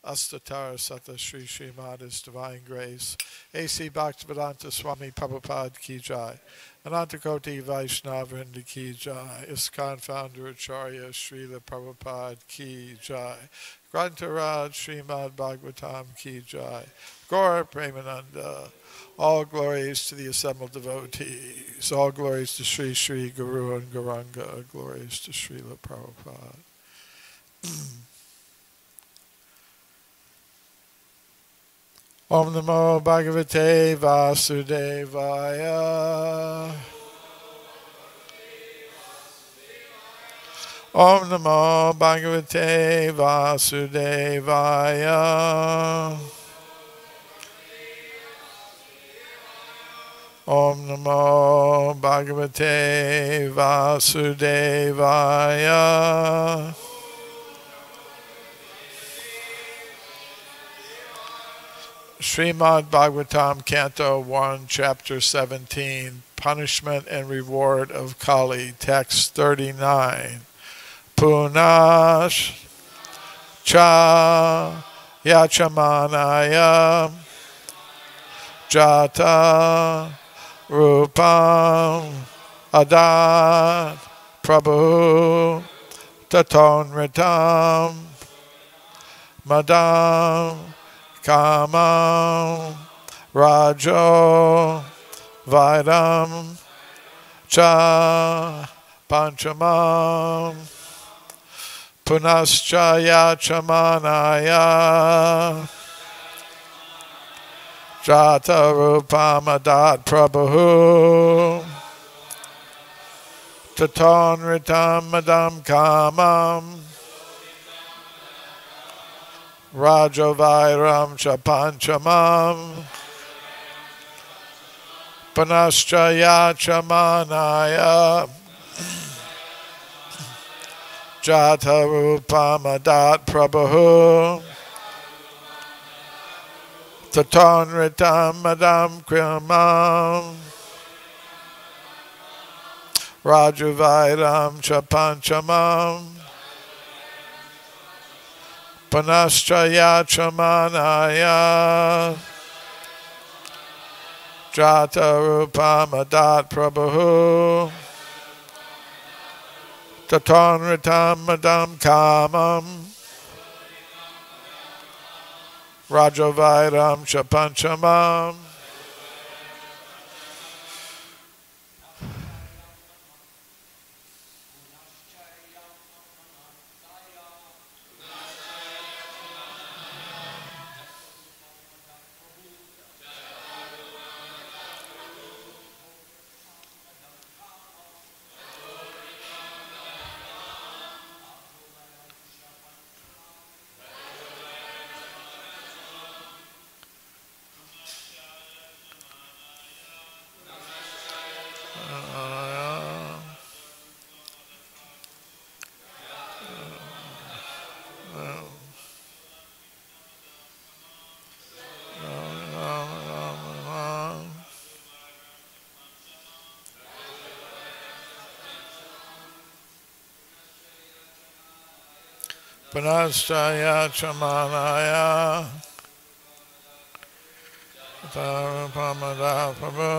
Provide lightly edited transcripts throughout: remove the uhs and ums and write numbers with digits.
Astatara Sata Sri Srimad His Divine Grace. A.C. Bhaktivedanta Swami Prabhupada Ki Jai. Anantakoti Vaishnavrinda Ki Jai. ISKCON Founder Acharya Srila Prabhupada Ki Jai. Grantaraj Srimad Bhagavatam Ki Jai. Gaura Premananda. All glories to the assembled devotees. All glories to Sri Sri Guru and Gauranga. Glories to Srila Prabhupada. Om Namo Bhagavate Vasudevaya. Om Namo Bhagavate Vasudevaya. Om Namo Bhagavate Vasudevaya. Srimad Bhagavatam, Canto 1, Chapter 17, Punishment and Reward of Kali, Text 39. Punash cha yachamanaya jata rupam adat prabhu tatonritam madam kamam rajo vaidam cha panchamam punascha yachamanaya jata rupamadat prabhu tatonritam madam kamam rajavairam cha panchamam punascha yachamanaya jata rupamadat prabhu tatonritam madam krimam rajavairam cha panchamam punascha yachamanaya jata rupamadat prabhu tatonritam madam kamam rajavairam cha panchamam punascha yachamanaya jata rupamadat prabhu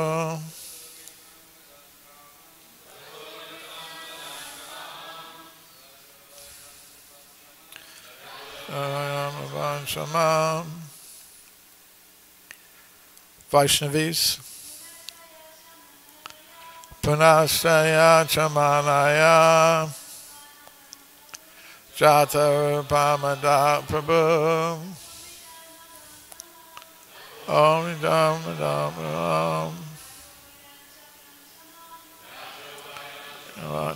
Shamam. Vaishnavis. Punasya chamanaya jata rupamadat prabhu om idam idam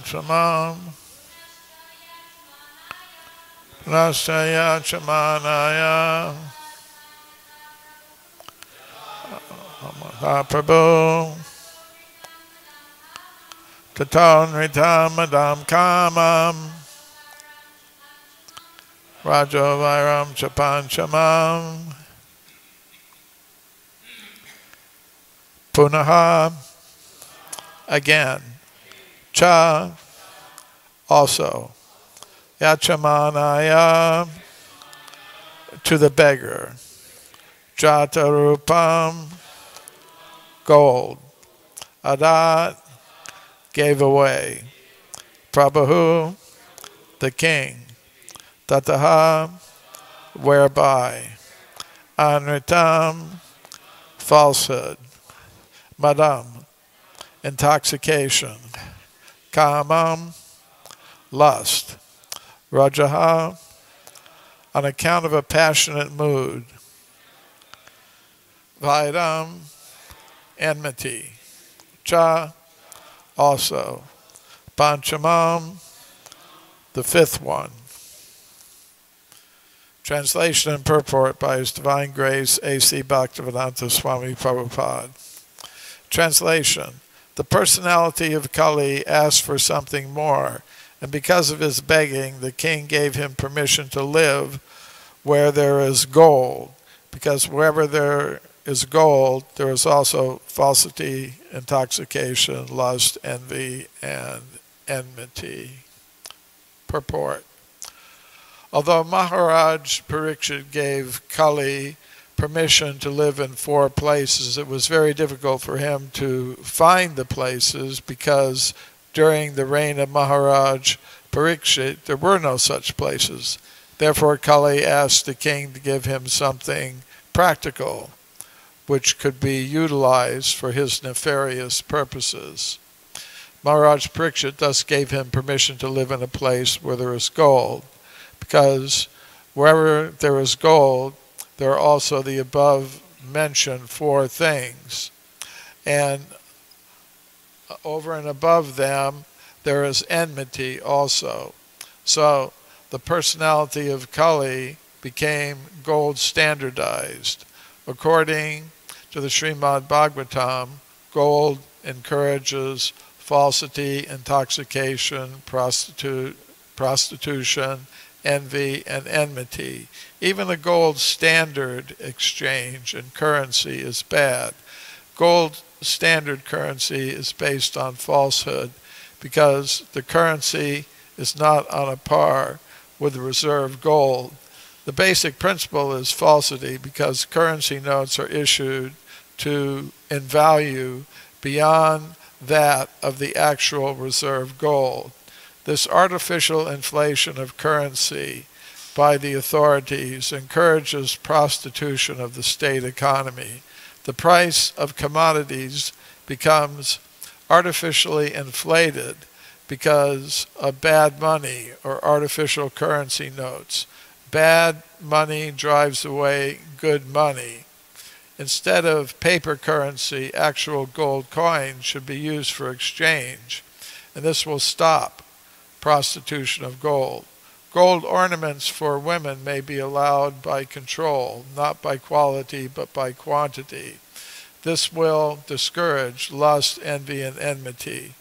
Shamam. Punasya chamanaya Prabhu tatonritam madam kamam rajavairam cha panchamam punaha again cha also yachamanaya to the beggar. Jatarupam, gold. Adat, gave away. Prabhu, the king. Tataha, whereby. Anritam, falsehood. Madam, intoxication. Kamam, lust. Rajaha, on account of a passionate mood. Vaidam, enmity. Cha, also. Panchamam, the fifth one. Translation and purport by His Divine Grace A.C. Bhaktivedanta Swami Prabhupada. Translation. The personality of Kali asked for something more, and because of his begging, the king gave him permission to live where there is gold, because wherever there is gold, there is also falsity, intoxication, lust, envy, and enmity. Purport. Although Maharaj Parikshit gave Kali permission to live in 4 places, it was very difficult for him to find the places because during the reign of Maharaj Parikshit there were no such places. Therefore Kali asked the king to give him something practical which could be utilized for his nefarious purposes. Maharaj Parikshit thus gave him permission to live in a place where there is gold, because wherever there is gold, there are also the above mentioned 4 things. And over and above them, there is enmity also. So the personality of Kali became gold standardized. According to the Srimad Bhagavatam, gold encourages falsity, intoxication, prostitution, envy, and enmity. Even the gold standard exchange and currency is bad. Gold standard currency is based on falsehood because the currency is not on a par with the reserve gold. The basic principle is falsity because currency notes are issued in value beyond that of the actual reserve gold. This artificial inflation of currency by the authorities encourages prostitution of the state economy. The price of commodities becomes artificially inflated because of bad money or artificial currency notes. Bad money drives away good money. Instead of paper currency, actual gold coins should be used for exchange, and this will stop prostitution of gold. Gold ornaments for women may be allowed by control, not by quality but by quantity. This will discourage lust, envy, and enmity.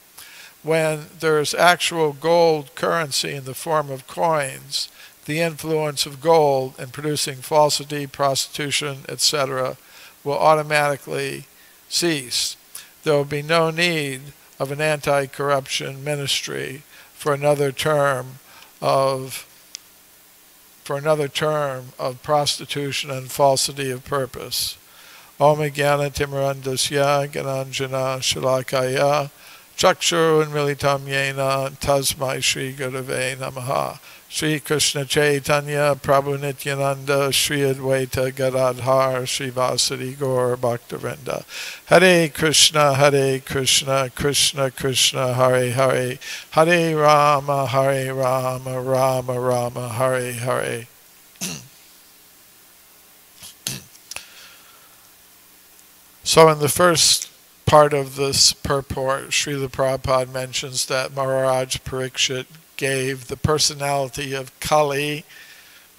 When there is actual gold currency in the form of coins, the influence of gold in producing falsity, prostitution, etc. will automatically cease. There will be no need of an anti-corruption ministry for another term of prostitution and falsity of purpose. Om Jnana Timirandasya Gyananjana Shalakaya Chakshur Unmilitam Yena Tasmai Shri Gurave Namaha. Shri Krishna Chaitanya Prabhu Nityananda Shri Advaita Gadadhar Shri Vasari Gaur Bhaktivinoda. Hare Krishna Krishna Krishna Hare Hare, Hare Rama Rama Rama Hare Hare. So in the first part of this purport, Srila Prabhupada mentions that Maharaj Parikshit gave the personality of Kali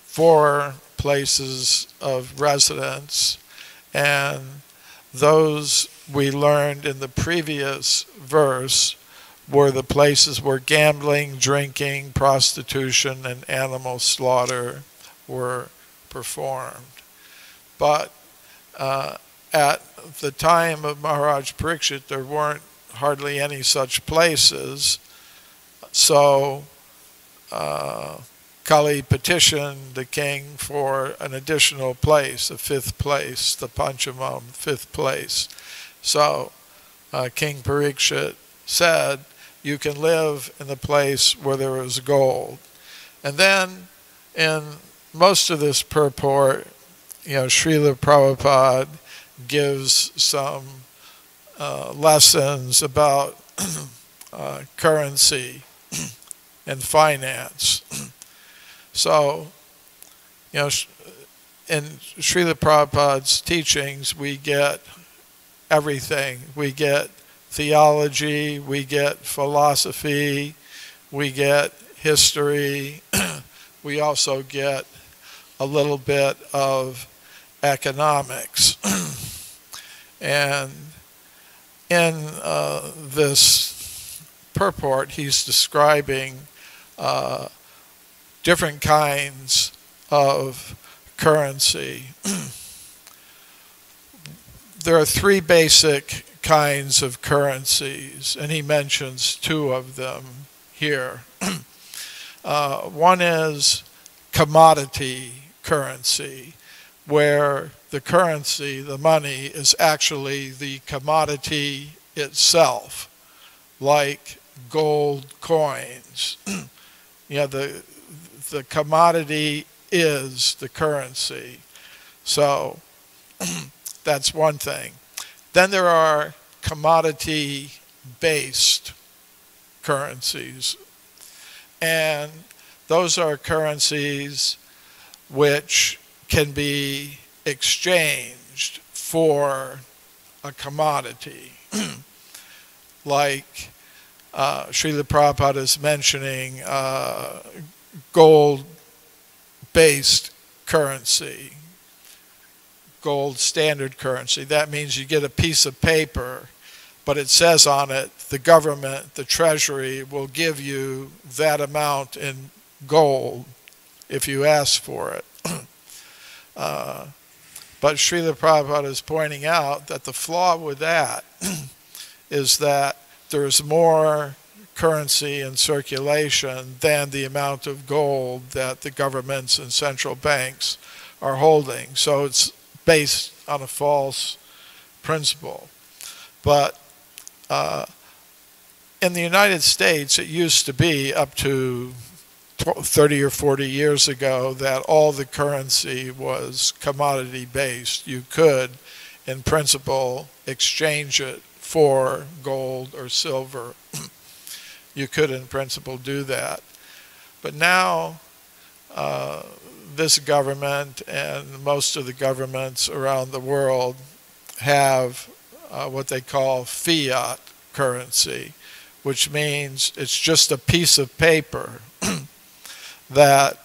4 places of residence, and those we learned in the previous verse were the places where gambling, drinking, prostitution, and animal slaughter were performed. But at the time of Maharaj Parikshit, there weren't hardly any such places. So Kali petitioned the king for an additional place, a fifth place, the Panchamam, fifth place. So King Parikshit said, you can live in the place where there is gold. And then in most of this purport, Srila Prabhupada gives some lessons about currency and finance. So, in Srila Prabhupada's teachings, we get everything. We get theology, we get philosophy, we get history, we also get a little bit of economics. And in this purport, he's describing different kinds of currency. There are three basic kinds of currencies, and he mentions two of them here. One is commodity currency, where the currency, the money, is actually the commodity itself, like gold coins. The commodity is the currency. So that's one thing. Then there are commodity-based currencies. And those are currencies which can be exchanged for a commodity. Like Srila Prabhupada is mentioning gold-based currency, gold standard currency. That means you get a piece of paper, but it says on it, the government, the treasury, will give you that amount in gold if you ask for it. But Srila Prabhupada is pointing out that the flaw with that is that there's more currency in circulation than the amount of gold that the governments and central banks are holding. So it's based on a false principle. But in the United States, it used to be up to 30 or 40 years ago that all the currency was commodity-based. You could, in principle, exchange it for gold or silver. You could, in principle, do that. But now, this government and most of the governments around the world have what they call fiat currency, which means it's just a piece of paper that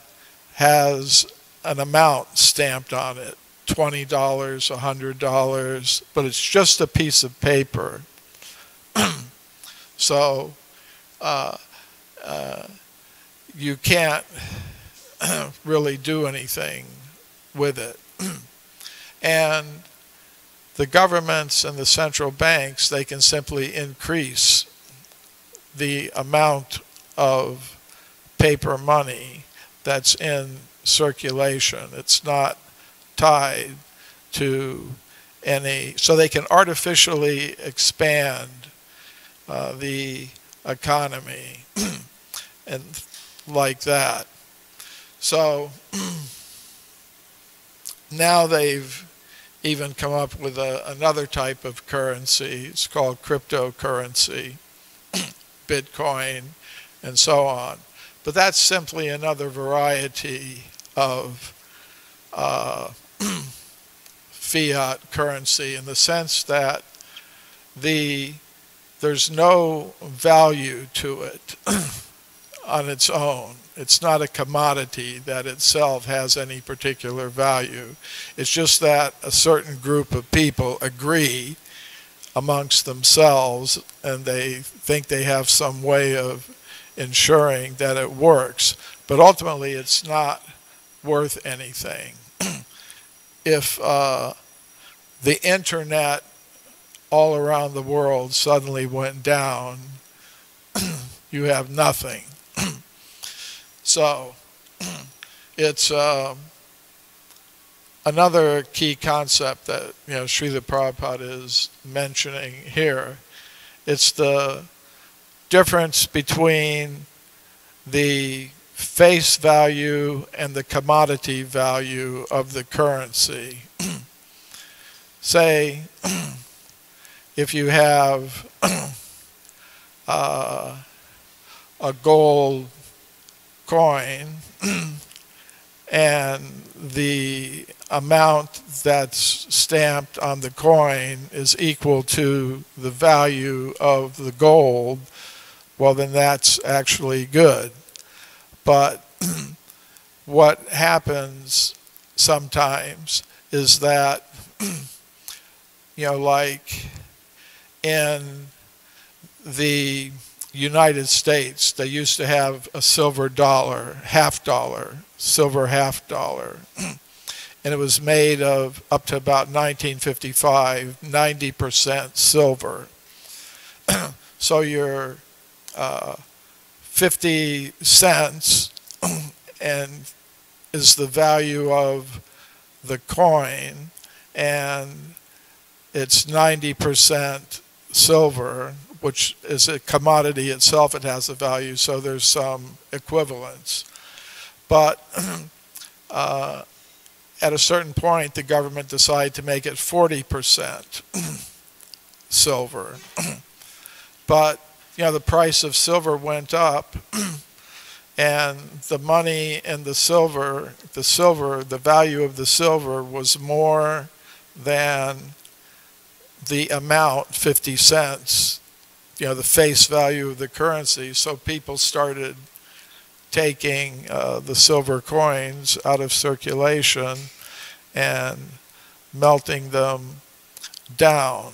has an amount stamped on it, $20, $100, but it's just a piece of paper. So you can't really do anything with it. And the governments and the central banks, they can simply increase the amount of paper money that's in circulation. It's not tied to any, so they can artificially expand the economy and like that. So now they've even come up with another type of currency. It's called cryptocurrency, Bitcoin, and so on. But that's simply another variety of fiat currency in the sense that there's no value to it on its own. It's not a commodity that itself has any particular value. It's just that a certain group of people agree amongst themselves and they think they have some way of ensuring that it works. But ultimately, it's not worth anything. If the internet all around the world suddenly went down, you have nothing. So it's another key concept that Srila Prabhupada is mentioning here. It's the difference between the face value and the commodity value of the currency. Say, if you have a gold coin and the amount that's stamped on the coin is equal to the value of the gold, well, then that's actually good. But what happens sometimes is that, like in the United States, they used to have a silver dollar, silver half dollar. And it was made of, up to about 1955, 90% silver. So your 50 cents and is the value of the coin, and it's 90% silver, which is a commodity itself. It has a value, so there's some equivalence. But at a certain point, the government decided to make it 40% silver. But the price of silver went up, and the money and the value of the silver was more than the amount, 50 cents, the face value of the currency. So people started taking the silver coins out of circulation and melting them down.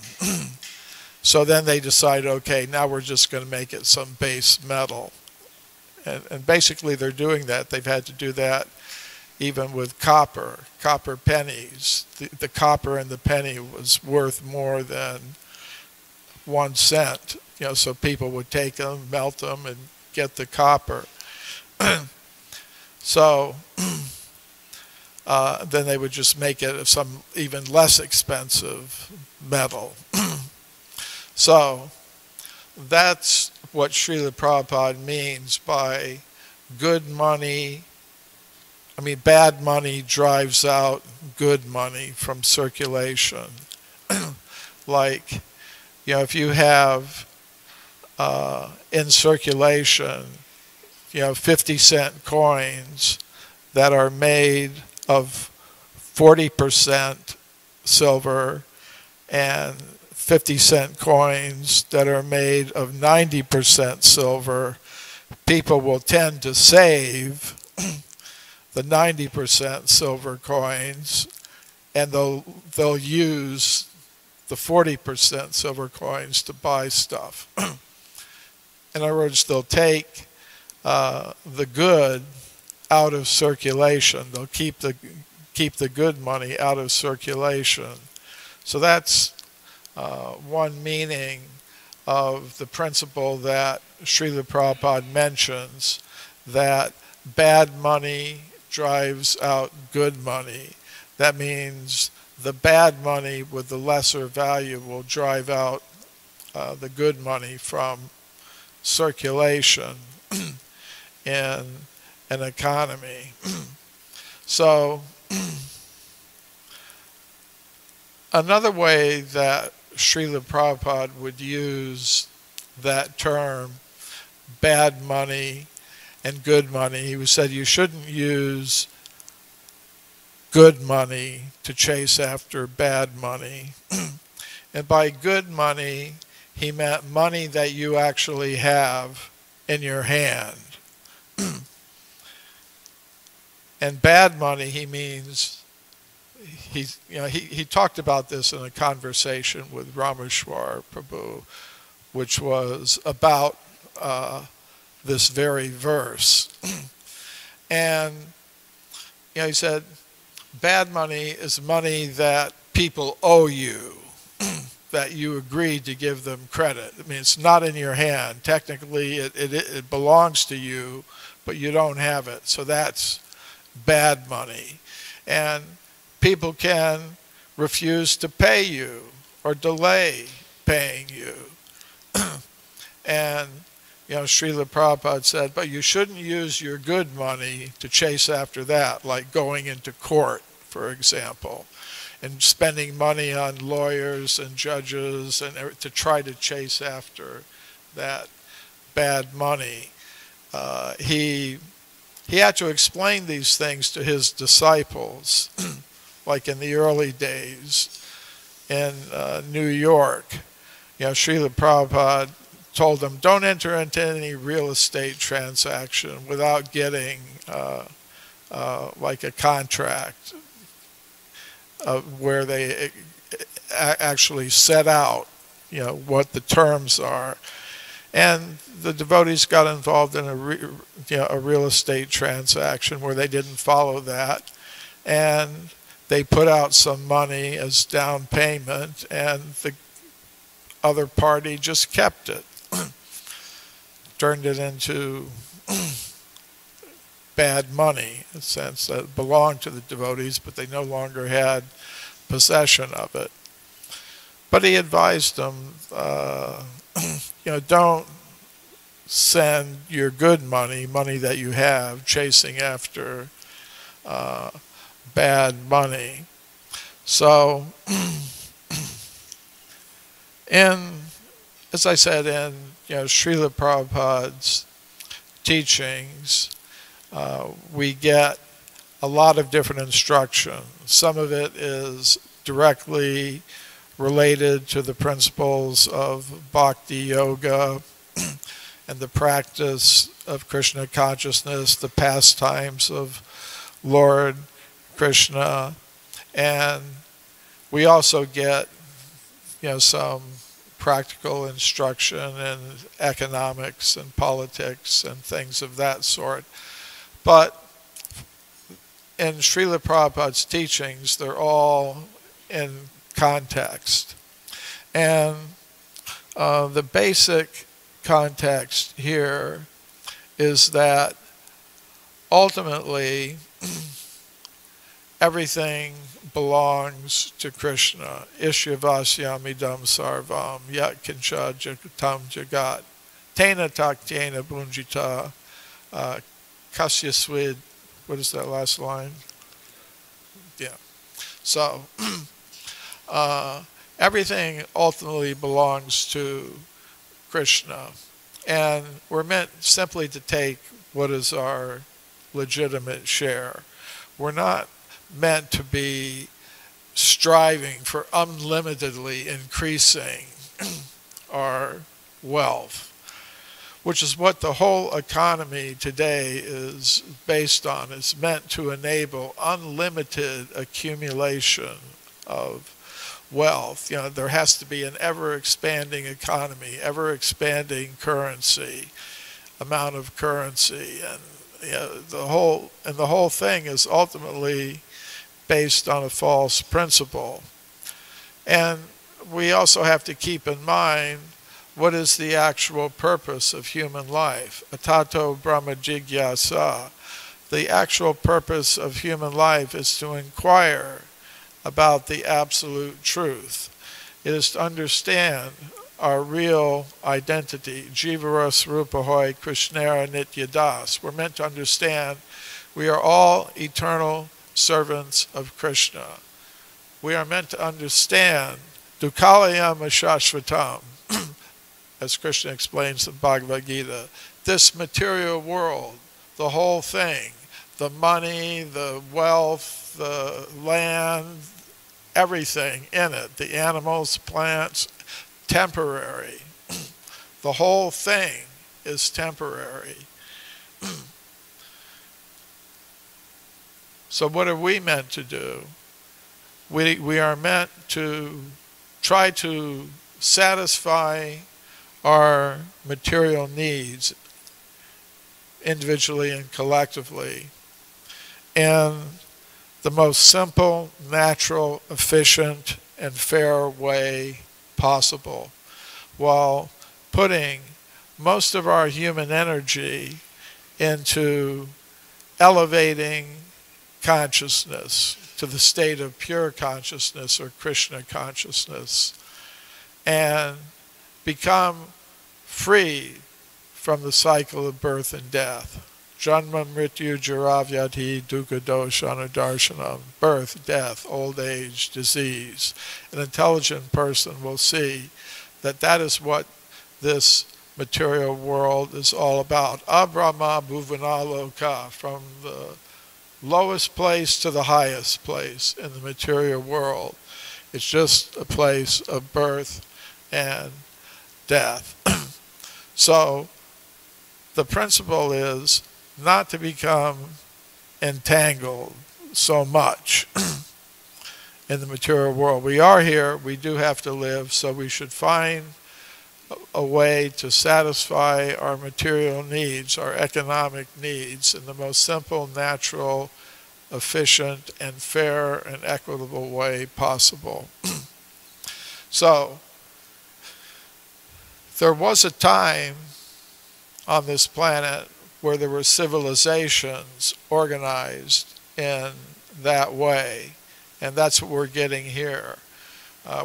So then they decided, okay, now we're just going to make it some base metal. And basically they're doing that. They've had to do that even with copper pennies. The copper in the penny was worth more than 1 cent. So people would take them, melt them, and get the copper. So then they would just make it of some even less expensive metal. So that's what Srila Prabhupada means by bad money drives out good money from circulation. Like, if you have in circulation 50-cent coins that are made of 40% silver and 50-cent coins that are made of 90% silver, people will tend to save the 90% silver coins, and they'll use the 40% silver coins to buy stuff. In other words, they'll take the good out of circulation. They'll keep the good money out of circulation. So that's one meaning of the principle that Srila Prabhupada mentions, that bad money drives out good money. That means the bad money with the lesser value will drive out the good money from circulation in an economy. So another way that Srila Prabhupada would use that term, bad money and good money, he said you shouldn't use good money to chase after bad money. And by good money, he meant money that you actually have in your hand. And bad money, he means, he talked about this in a conversation with Rameshwar Prabhu, which was about this very verse. And he said, bad money is money that people owe you, that you agreed to give them credit. I mean, it's not in your hand. Technically, it belongs to you, but you don't have it. So that's bad money. And people can refuse to pay you or delay paying you. And, Srila Prabhupada said, but you shouldn't use your good money to chase after that, like going into court, for example, and spending money on lawyers and judges and to try to chase after that bad money. He had to explain these things to his disciples, like in the early days in New York. Srila Prabhupada told them, don't enter into any real estate transaction without getting like a contract where they actually set out, what the terms are. And the devotees got involved in a real estate transaction where they didn't follow that, and they put out some money as down payment, and the other party just kept it, turned it into bad money, in a sense that it belonged to the devotees, but they no longer had possession of it. But he advised them, don't send your good money that you have, chasing after bad money. So, as I said, in Srila Prabhupada's teachings, we get a lot of different instruction. Some of it is directly related to the principles of bhakti yoga and the practice of Krishna consciousness, the pastimes of Lord Krishna, and we also get some practical instruction in economics and politics and things of that sort. But in Srila Prabhupada's teachings, they're all in context. And the basic context here is that ultimately everything belongs to Krishna. Ishyavasyamidam sarvam yat kincha jagatam jagat tena taktena bunjita kasyaswid. What is that last line? Yeah. So everything ultimately belongs to Krishna, and we're meant simply to take what is our legitimate share. We're not meant to be striving for unlimitedly increasing our wealth, which is what the whole economy today is based on. It's meant to enable unlimited accumulation of wealth. There has to be an ever-expanding economy, ever-expanding currency, amount of currency, and the whole thing is ultimately based on a false principle. And we also have to keep in mind what is the actual purpose of human life. Atato Brahma Jigyasa. The actual purpose of human life is to inquire about the absolute truth. It is to understand our real identity. Jivaras Rupahoy Krishnara Nityadas. We're meant to understand we are all eternal servants of Krishna. We are meant to understand Dukalayam Shashvatam, as Krishna explains in Bhagavad Gita. This material world, the whole thing, the money, the wealth, the land, everything in it, the animals, plants, temporary. The whole thing is temporary. So what are we meant to do? We are meant to try to satisfy our material needs individually and collectively in the most simple, natural, efficient, and fair way possible, while putting most of our human energy into elevating consciousness, to the state of pure consciousness or Krishna consciousness, and become free from the cycle of birth and death. Janma mrityu jaravyati dukkha dosha anudarshanam. Birth, death, old age, disease. An intelligent person will see that that is what this material world is all about. Abrahma bhuvanaloka, from the lowest place to the highest place in the material world. It's just a place of birth and death. So the principle is not to become entangled so much in the material world. We are here, we do have to live, so we should find a way to satisfy our material needs, our economic needs, in the most simple, natural, efficient, and fair and equitable way possible. So, there was a time on this planet where there were civilizations organized in that way, and that's what we're getting here.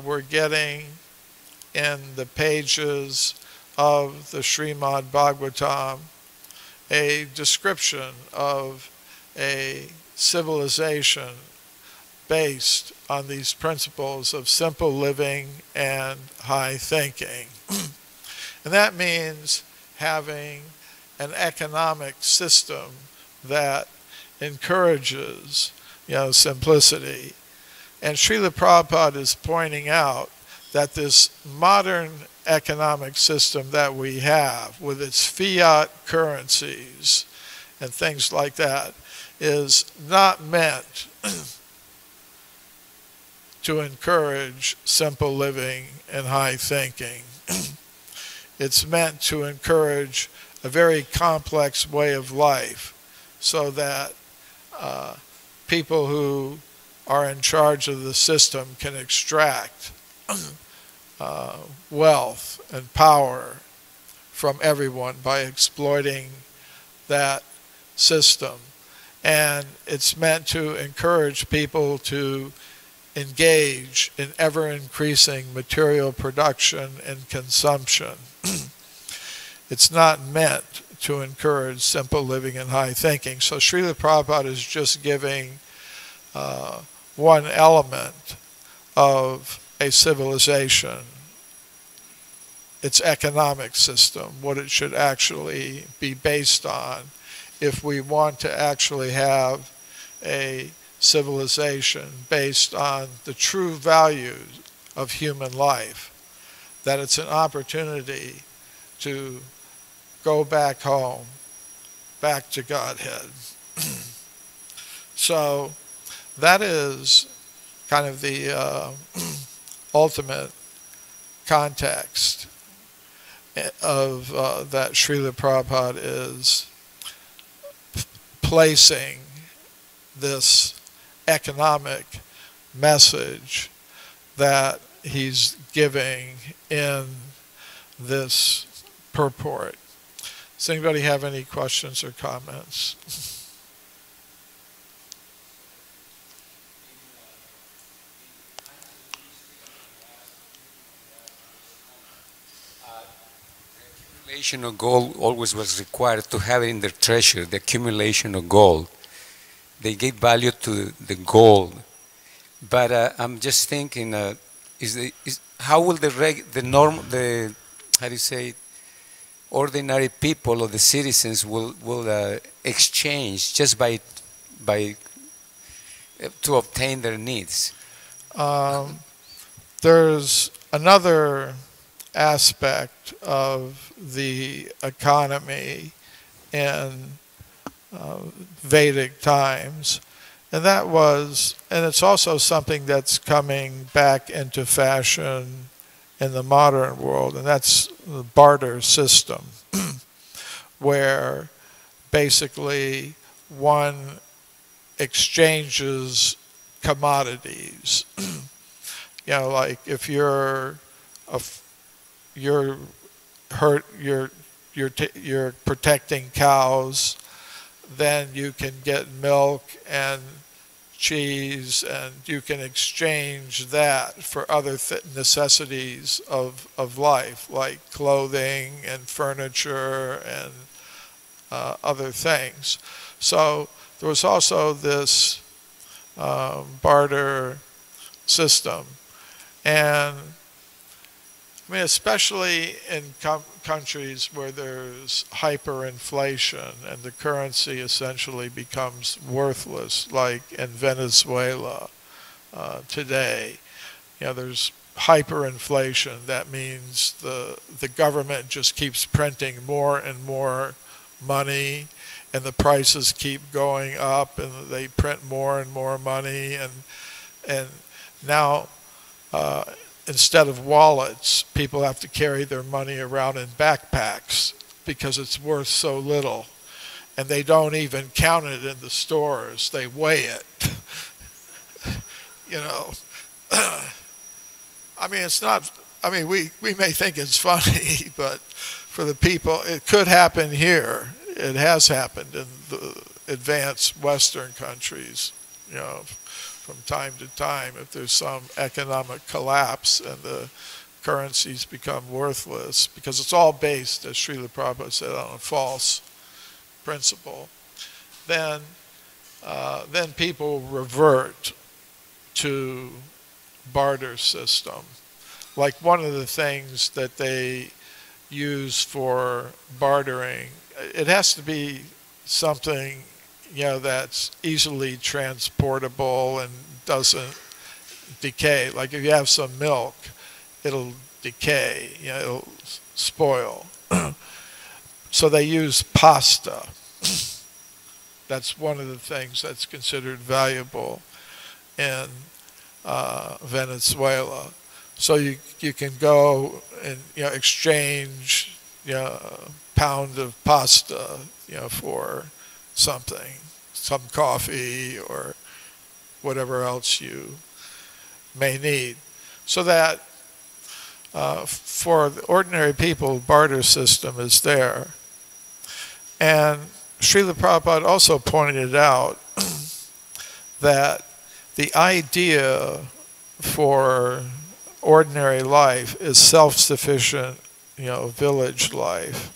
We're getting in the pages of the Srimad Bhagavatam a description of a civilization based on these principles of simple living and high thinking. And that means having an economic system that encourages, simplicity. And Srila Prabhupada is pointing out that this modern economic system that we have, with its fiat currencies and things like that, is not meant to encourage simple living and high thinking. It's meant to encourage a very complex way of life, so that people who are in charge of the system can extract wealth and power from everyone by exploiting that system. And it's meant to encourage people to engage in ever-increasing material production and consumption. It's not meant to encourage simple living and high thinking. So Srila Prabhupada is just giving one element of a civilization, its economic system, what it should actually be based on if we want to actually have a civilization based on the true values of human life, that it's an opportunity to go back home, back to Godhead. So that is kind of the ultimate context of that Srila Prabhupada is placing this economic message that he's giving in this purport. Does anybody have any questions or comments? The accumulation of gold always was required to have it in their treasure, the accumulation of gold. They gave value to the gold. But I'm just thinking, how will ordinary people or the citizens will exchange just to obtain their needs? There's another aspect of the economy in Vedic times, and it's also something that's coming back into fashion in the modern world, and that's the barter system, where basically one exchanges commodities. Like if you're protecting cows, then you can get milk and cheese, and you can exchange that for other necessities of life, like clothing and furniture and other things. So there was also this barter system. And I mean, especially in countries where there's hyperinflation and the currency essentially becomes worthless, like in Venezuela today. You know, there's hyperinflation. That means the government just keeps printing more and more money, and the prices keep going up, and they print more and more money, and now instead of wallets, people have to carry their money around in backpacks because it's worth so little. And they don't even count it in the stores. They weigh it. You know, I mean, it's not, I mean, we may think it's funny, but for the people, it could happen here. It has happened in the advanced Western countries, you know, from time to time, if there's some economic collapse and the currencies become worthless, because it's all based, as Srila Prabhupada said, on a false principle, then people revert to barter system. Like one of the things that they use for bartering, it has to be something, you know, that's easily transportable and doesn't decay. Like if you have some milk, it'll decay, you know, it'll spoil. So they use pasta. That's one of the things that's considered valuable in Venezuela. So you can go and, you know, exchange, you know, a pound of pasta, you know, for something, some coffee or whatever else you may need. So that for the ordinary people, barter system is there. And Srila Prabhupada also pointed out that the idea for ordinary life is self-sufficient, you know, village life.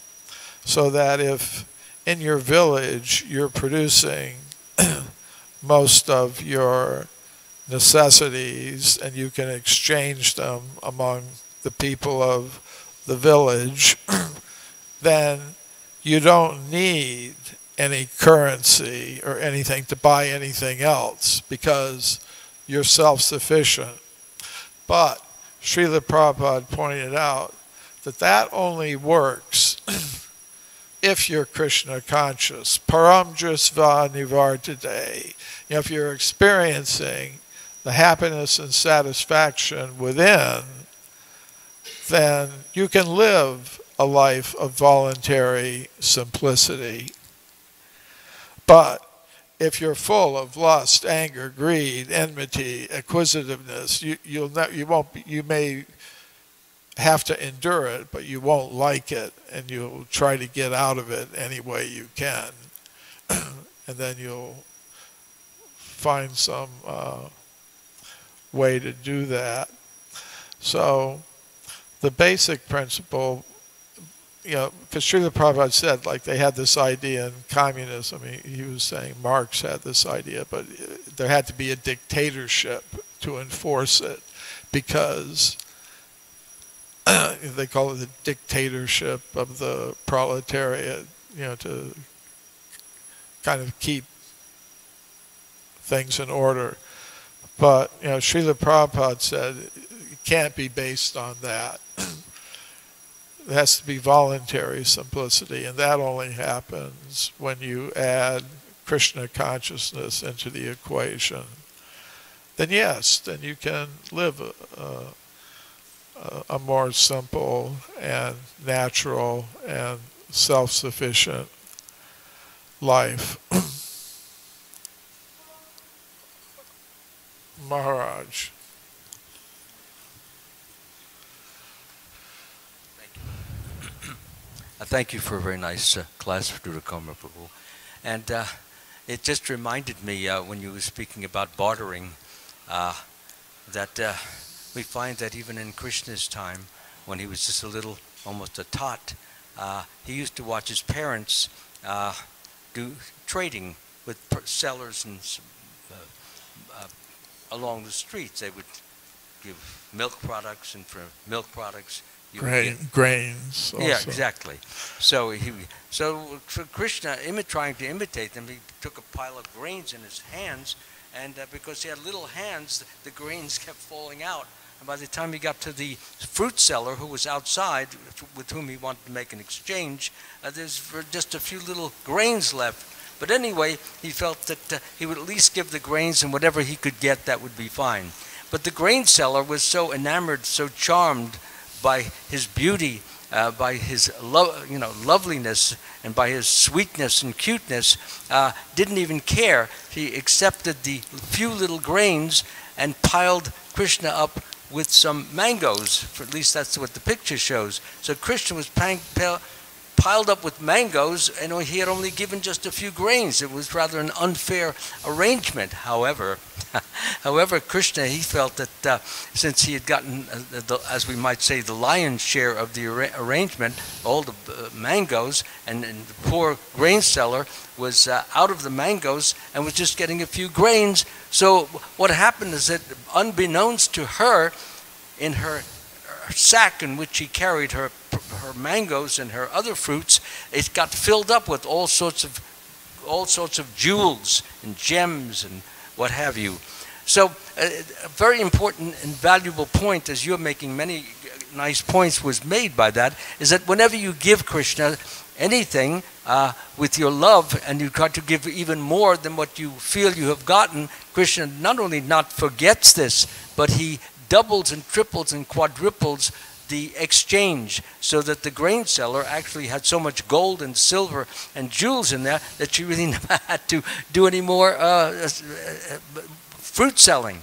So that if in your village you're producing most of your necessities and you can exchange them among the people of the village, then you don't need any currency or anything to buy anything else because you're self-sufficient. But Srila Prabhupada pointed out that that only works if you're Krishna conscious. Param drisva nivartade. You know, if you're experiencing the happiness and satisfaction within, then you can live a life of voluntary simplicity. But if you're full of lust, anger, greed, enmity, acquisitiveness, you may have to endure it, but you won't like it, and you'll try to get out of it any way you can. And then you'll find some way to do that. So the basic principle, you know, because Srila Prabhupada said, like, they had this idea in communism. He was saying Marx had this idea, but there had to be a dictatorship to enforce it, because they call it the dictatorship of the proletariat, you know, to kind of keep things in order. But, you know, Srila Prabhupada said it can't be based on that. It has to be voluntary simplicity, and that only happens when you add Krishna consciousness into the equation. Then yes, then you can live a more simple and natural and self-sufficient life. Maharaj. Thank you for a very nice class for Drutakarma Prabhu. And it just reminded me when you were speaking about bartering that we find that even in Krishna's time, when he was just a little, almost a tot, he used to watch his parents do trading with sellers and along the streets. They would give milk products, and for milk products, you would get grains. Also. Yeah, exactly. So for Krishna, trying to imitate them, he took a pile of grains in his hands, and because he had little hands, the grains kept falling out. And by the time he got to the fruit seller who was outside, with whom he wanted to make an exchange, there's just a few little grains left. But anyway, he felt that he would at least give the grains, and whatever he could get, that would be fine. But the grain seller was so enamored, so charmed by his beauty, by his loveliness, and by his sweetness and cuteness, didn't even care. He accepted the few little grains and piled Krishna up with some mangoes. For at least that's what the picture shows. So Krishna was piled up with mangoes, and he had only given just a few grains. It was rather an unfair arrangement. However, Krishna, he felt that since he had gotten, as we might say, the lion's share of the arrangement, all the mangoes, and the poor grain seller was out of the mangoes and was just getting a few grains. So what happened is that, unbeknownst to her, in her sack in which she carried her mangoes and her other fruits, it got filled up with all sorts of jewels and gems and what have you. So a very important and valuable point, as you're making many nice points, was made by that, is that whenever you give Krishna anything with your love, and you try to give even more than what you feel you have gotten, Krishna not only not forgets this, but he doubles and triples and quadruples the exchange, so that the grain seller actually had so much gold and silver and jewels in there that she really never had to do any more fruit selling.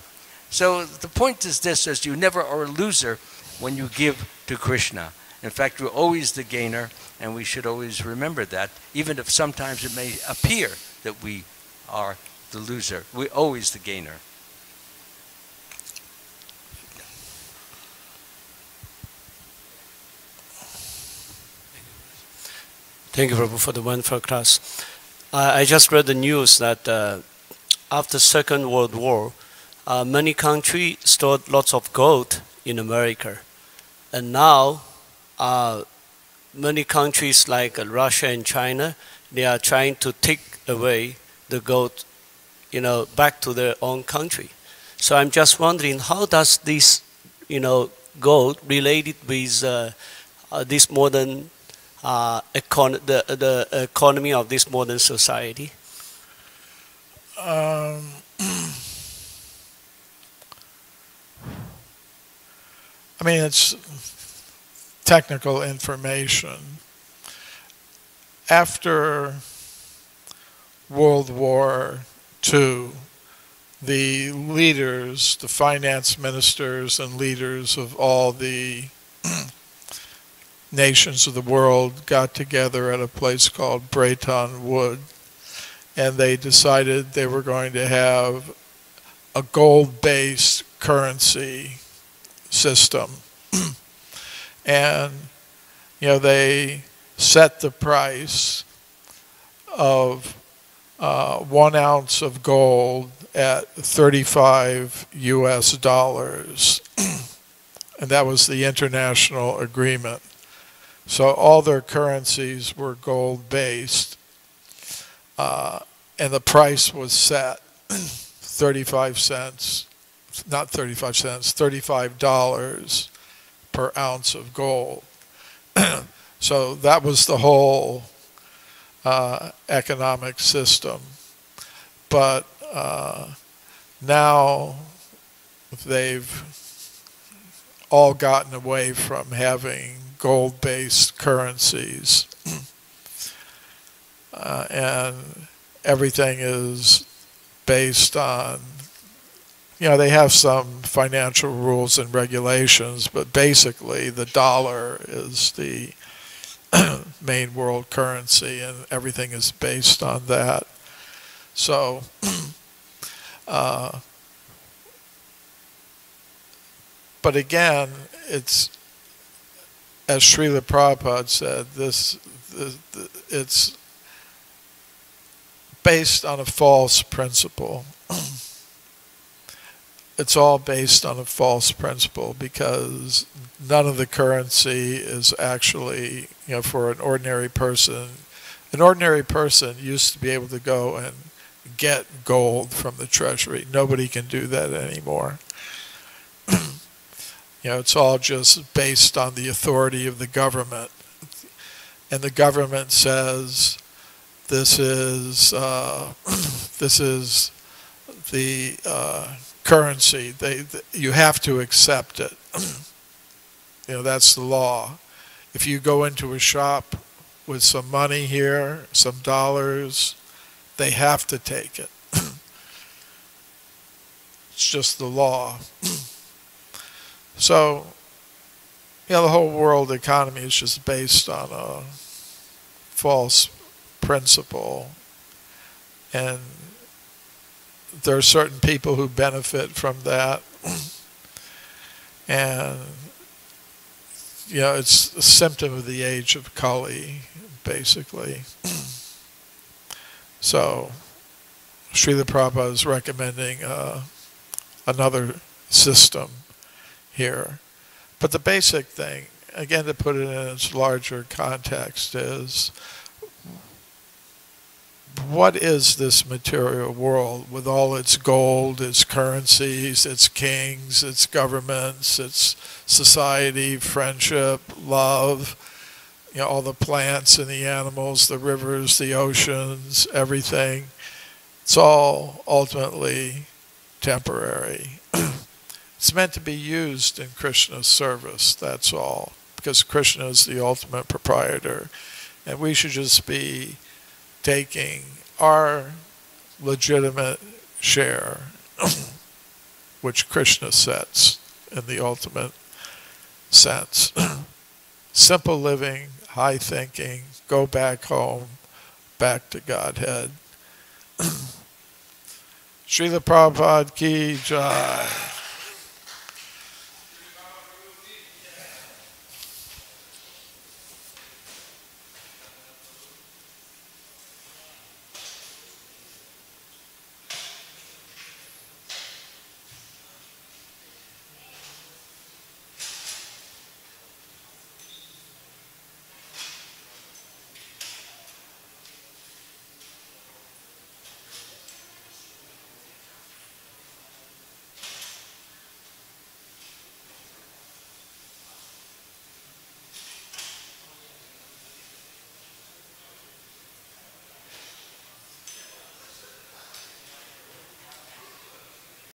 So the point is this, as you never are a loser when you give to Krishna. In fact, you're always the gainer, and we should always remember that, even if sometimes it may appear that we are the loser. We're always the gainer. Thank you, Prabhu, for the wonderful class. I just read the news that after Second World War, many countries stored lots of gold in America. And now, many countries like Russia and China, they are trying to take away the gold, back to their own country. So I'm just wondering, how does this, gold related with this modern the economy of this modern society? I mean, it's technical information. After World War II, the leaders, the finance ministers and leaders of all the nations of the world got together at a place called Bretton Woods, and they decided they were going to have a gold-based currency system. And they set the price of 1 ounce of gold at $35 US. And that was the international agreement. So all their currencies were gold-based, and the price was set 35 cents, not 35 cents, $35 per ounce of gold. So that was the whole economic system. But now they've all gotten away from having gold-based currencies, and everything is based on, they have some financial rules and regulations, but basically the dollar is the main world currency, and everything is based on that. So, but again, it's, as Srila Prabhupada said, it's based on a false principle. It's all based on a false principle, because none of the currency is actually, for an ordinary person. An ordinary person used to be able to go and get gold from the treasury. Nobody can do that anymore. It's all just based on the authority of the government. And the government says, this is the currency. You have to accept it. That's the law. If you go into a shop with some money here, some dollars, they have to take it. It's just the law. So, the whole world economy is just based on a false principle. And there are certain people who benefit from that. And, it's a symptom of the age of Kali, basically. So, Srila Prabhupada is recommending another system here. But the basic thing, again, to put it in its larger context, is what is this material world with all its gold, its currencies, its kings, its governments, its society, friendship, love, all the plants and the animals, the rivers, the oceans, everything. It's all ultimately temporary. It's meant to be used in Krishna's service, that's all, because Krishna is the ultimate proprietor. And we should just be taking our legitimate share, which Krishna sets in the ultimate sense. Simple living, high thinking, go back home, back to Godhead. Srila Prabhupada ki jai.